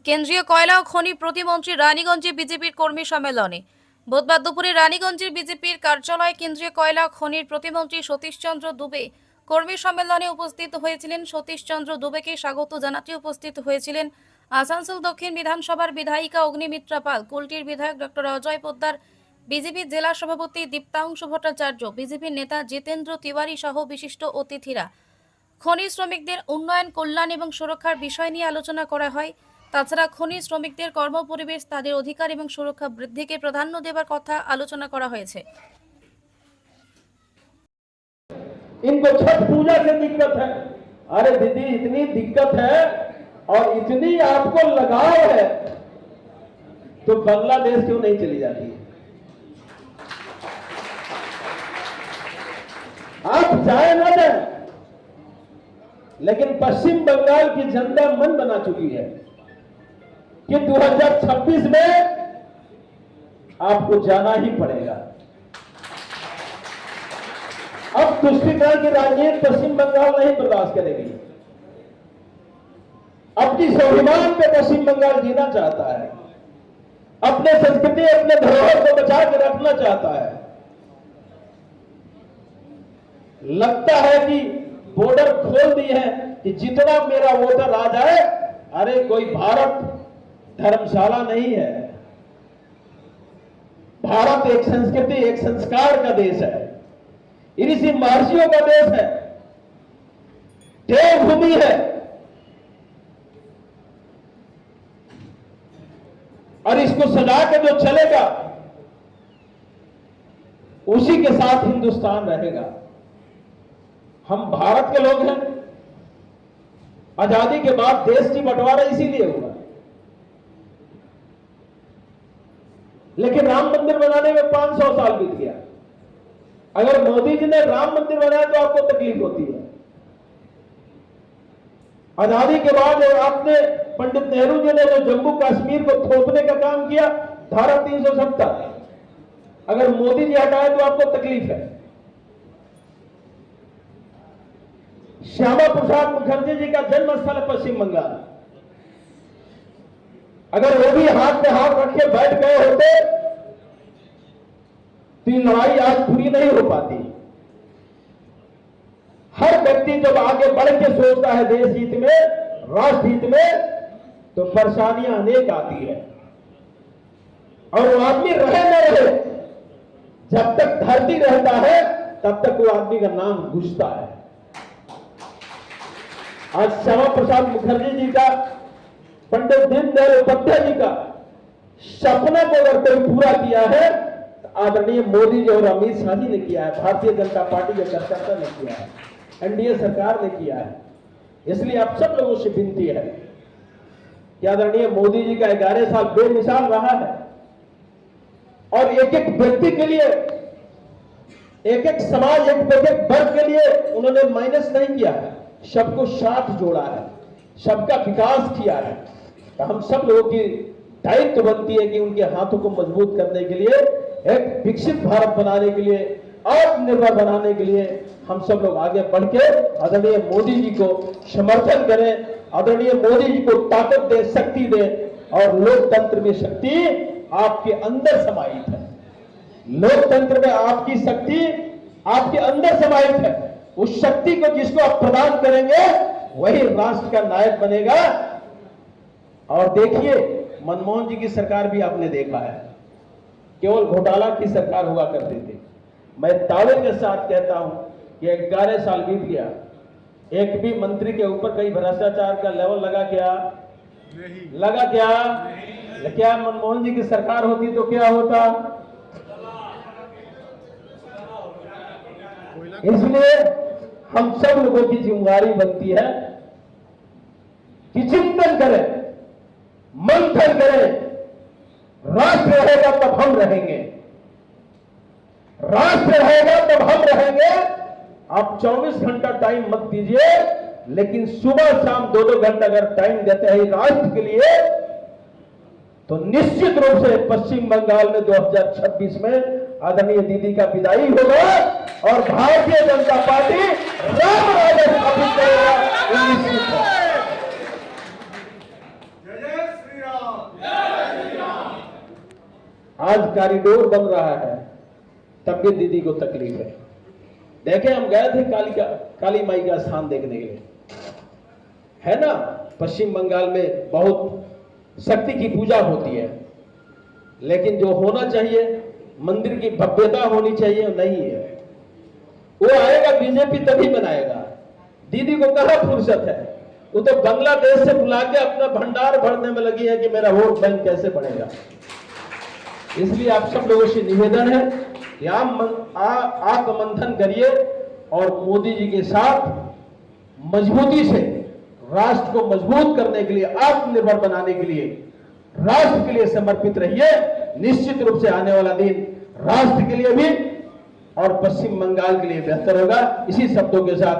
কেন্দ্রীয় কয়লা ও খনি প্রতিমন্ত্রী রানীগঞ্জে বিজেপির কর্মী সম্মেলনে বুধবার দুপুরে রানীগঞ্জের বিজেপির কার্যালয়ে কেন্দ্রীয় কয়লা ও খনির প্রতিমন্ত্রী সতীশ চন্দ্র দুবে কর্মী সম্মেলনে উপস্থিত হয়েছিলেন। সতীশ চন্দ্র দুবেকে স্বাগত জানাতে উপস্থিত হয়েছিলেন আসানসোল দক্ষিণ বিধানসভার বিধায়িকা অগ্নিমিত্রা পাল, কুলটির বিধায়ক ডক্টর অজয় পোদ্দার, বিজেপির জেলা সভাপতি দীপ্তাংশু ভট্টাচার্য, বিজেপির নেতা জিতেন্দ্র তিওয়ারি সহ বিশিষ্ট অতিথিরা। খনি শ্রমিকদের উন্নয়ন, কল্যাণ এবং সুরক্ষার বিষয় নিয়ে আলোচনা করা হয়। তাছাড়া খনি শ্রমিকদের কর্মপরিবেশ, তাদের অধিকার এবং সুরক্ষা বৃদ্ধিকে প্রাধান্য দেওয়ার কথা আলোচনা করা হয়েছে। इनको छठ पूजा से दिक्कत है। अरे दीदी, इतनी दिक्कत है और इतनी आपको लगाव है तो बांग्लादेश क्यों नहीं चली जाती है? आप जाए ना जाए, लेकिन पश्चिम बंगाल की जनता मन बना चुकी है कि 2026 में आपको जाना ही पड़ेगा। अब तुष्टिकरण की राजनीति पश्चिम बंगाल नहीं बर्दाश्त करेगी। अपनी स्वाभिमान पे पश्चिम बंगाल जीना चाहता है, अपने संस्कृति, अपने धरोहर को बचा के रखना चाहता है। लगता है कि बॉर्डर खोल दी है कि जितना मेरा वोटर आ जाए। अरे कोई भारत धर्मशाला नहीं है। भारत एक संस्कृति, एक संस्कार का देश है, ऋषि महर्षियों का देश है, देवभूमि है। और इसको सजा के जो चलेगा उसी के साथ हिंदुस्तान रहेगा। हम भारत के लोग हैं। आजादी के बाद देश की बंटवारा इसीलिए हुआ। लेकिन राम मंदिर बनाने में 500 साल बीत गया। अगर मोदी जी ने राम मंदिर बनाया तो आपको तकलीफ होती है। आजादी के बाद आपने पंडित नेहरू जी ने जो जम्मू कश्मीर को थोपने का काम किया, धारा 370, अगर मोदी जी हटाए तो आपको तकलीफ है। श्यामा प्रसाद मुखर्जी जी का जन्म स्थल है पश्चिम बंगाल। अगर वो भी हाथ पे हाथ रख के बैठ गए होते तो ये लड़ाई आज पूरी नहीं हो पाती। हर व्यक्ति जब आगे बढ़ के सोचता है देश हित में, राष्ट्र हित में, तो परेशानियां अनेक आती है। और वो आदमी रहे न रहे, जब तक धरती रहता है तब तक वो आदमी का नाम गूंजता है। आज श्यामा प्रसाद मुखर्जी जी का, पंडित दीनदयाल उपाध्याय जी का सपना को अगर कोई पूरा किया है तो आदरणीय मोदी जी और अमित शाह जी ने किया है, भारतीय जनता पार्टी के कार्यकर्ता ने किया है, एनडीए सरकार ने किया है। इसलिए आप सब लोगों से विनती है कि आदरणीय मोदी जी का 11 साल बेमिसाल रहा है और एक एक व्यक्ति के लिए, एक एक समाज, एक वर्ग के लिए उन्होंने माइनस नहीं किया है, सबको साथ जोड़ा है, सबका विकास किया है। तो हम सब लोगों की दायित्व बनती है कि उनके हाथों को मजबूत करने के लिए, एक विकसित भारत बनाने के लिए, आत्मनिर्भर बनाने के लिए हम सब लोग आगे बढ़ के आदरणीय मोदी जी को समर्थन करें, आदरणीय मोदी जी को ताकत दे, शक्ति दे। और लोकतंत्र में शक्ति आपके अंदर समाहित है। लोकतंत्र में आपकी शक्ति आपके अंदर समाहित है। उस शक्ति को जिसको आप प्रदान करेंगे वही राष्ट्र का नायक बनेगा। और देखिए, मनमोहन जी की सरकार भी आपने देखा है, केवल घोटाला की सरकार हुआ करती थी। मैं दावे के साथ कहता हूं कि 11 साल बीत गया, एक भी मंत्री के ऊपर कहीं भ्रष्टाचार का लेवल लगा क्या? लगा क्या? क्या मनमोहन जी की सरकार होती तो क्या होता? इसलिए हम सब लोगों की जिम्मेदारी बनती है कि चिंतन करें, मंथन करें। राष्ट्र रहेगा तब हम रहेंगे, राष्ट्र रहेगा तब हम रहेंगे। आप 24 घंटा टाइम मत दीजिए, लेकिन सुबह शाम 2-2 घंटा अगर टाइम देते हैं राष्ट्र के लिए, तो निश्चित रूप से पश्चिम बंगाल में 2026 में आदरणीय दीदी का विदाई होगा और भारतीय जनता पार्टी राम राज्य स्थापित करेगा। आज कॉरिडोर बन रहा है, तब भी दीदी को तकलीफ है। देखें, हम गए थे काली माई का स्थान देखने के लिए, है ना। पश्चिम बंगाल में बहुत शक्ति की पूजा होती है, लेकिन जो होना चाहिए, मंदिर की भव्यता होनी चाहिए, नहीं है। वो आएगा बीजेपी तभी बनाएगा। दीदी को कहां फुर्सत है, वो तो बांग्लादेश से बुला के अपना भंडार भरने में लगी है कि मेरा वोट बैंक कैसे बढ़ेगा। इसलिए आप सब लोगों से निवेदन है कि आप मंथन करिए और मोदी जी के साथ मजबूती से राष्ट्र को मजबूत करने के लिए, आत्मनिर्भर बनाने के लिए, राष्ट्र के लिए समर्पित रहिए। निश्चित रूप से आने वाला दिन राष्ट्र के लिए भी और पश्चिम बंगाल के लिए बेहतर होगा। इसी शब्दों के साथ